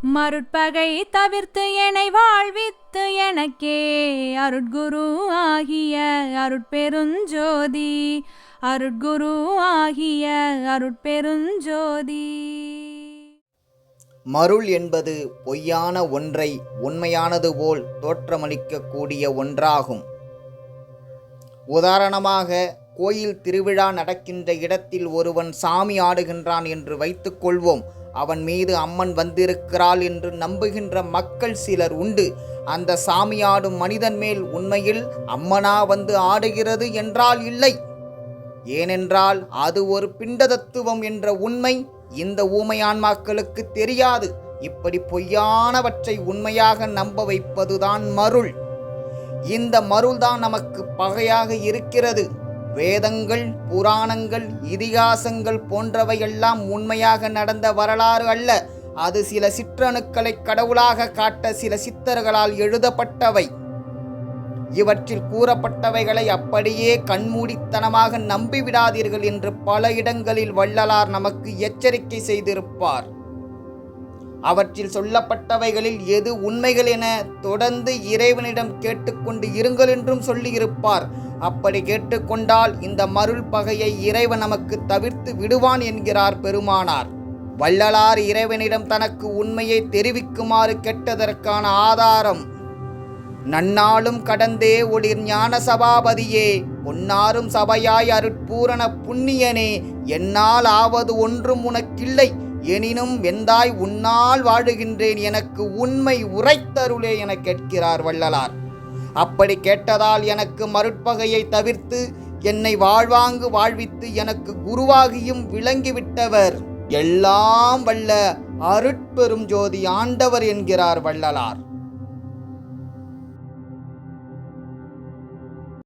மருட்பகை தவிர்த்து என்னை வாழ்வித்து எனக்கே அருட்குரு ஆகிய அருட்பெருஞ்சோதி, அருட்குரு ஆகிய அருட்பெருஞ்சோதி. மருள் என்பது பொய்யான ஒன்றை உண்மையானது போல் தோற்றமளிக்கக்கூடிய ஒன்றாகும். உதாரணமாக, கோயில் திருவிழா நடக்கின்ற இடத்தில் ஒருவன் சாமி ஆடுகின்றான் என்று வைத்துக் கொள்வோம். அவன் மீது அம்மன் வந்திருக்கிறாள் என்று நம்புகின்ற மக்கள் சிலர் உண்டு. அந்த சாமி ஆடும் மனிதன் மேல் உண்மையில் அம்மனா வந்து ஆடுகிறது என்றால் இல்லை. ஏனென்றால் அது ஒரு பிண்ட தத்துவம் என்ற உண்மை இந்த ஊமையான்மாக்களுக்கு தெரியாது. இப்படி பொய்யானவற்றை உண்மையாக நம்ப வைப்பதுதான் மருள். இந்த மருள்தான் நமக்கு பகையாக இருக்கிறது. வேதங்கள், புராணங்கள், இதிகாசங்கள் போன்றவையெல்லாம் உண்மையாக நடந்த வரலாறு அல்ல. அது சில சிற்றணுக்களை கடவுளாக காட்ட சில சித்தர்களால் எழுதப்பட்டவை. இவற்றில் கூறப்பட்டவைகளை அப்படியே கண்மூடித்தனமாக நம்பிவிடாதீர்கள் என்று பல இடங்களில் வள்ளலார் நமக்கு எச்சரிக்கை செய்திருப்பார். அவற்றில் சொல்லப்பட்டவைகளில் எது உண்மைகள் என தொடர்ந்து இறைவனிடம் கேட்டுக்கொண்டு இருங்கள் என்றும் சொல்லியிருப்பார். அப்படி கேட்டுக்கொண்டால் இந்த மருள் பகையை இறைவன் நமக்கு தவிர்த்து விடுவான் என்கிறார் பெருமானார். வள்ளலார் இறைவனிடம் தனக்கு உண்மையை தெரிவிக்குமாறு கேட்டதற்கான ஆதாரம், நன்னாளும் கடந்தே ஒளிர் ஞான சபாபதியே, பொன்னாரும் சபையாய் அருட்பூரண புண்ணியனே, என்னால் ஆவது ஒன்றும் உனக்கில்லை, எனினும் வெந்தாய் உன்னால் வாழுகின்றேன், எனக்கு உண்மை உரைத்தருளே என கேட்கிறார் வள்ளலார். அப்படி கேட்டதால் எனக்கு மருட்பகையை தவிர்த்து என்னை வாழ்வாங்கு வாழ்வித்து எனக்கு குருவாகியும் விளங்கிவிட்டவர் எல்லாம் வல்ல அருட்பெரும் ஜோதி ஆண்டவர் என்கிறார் வள்ளலார்.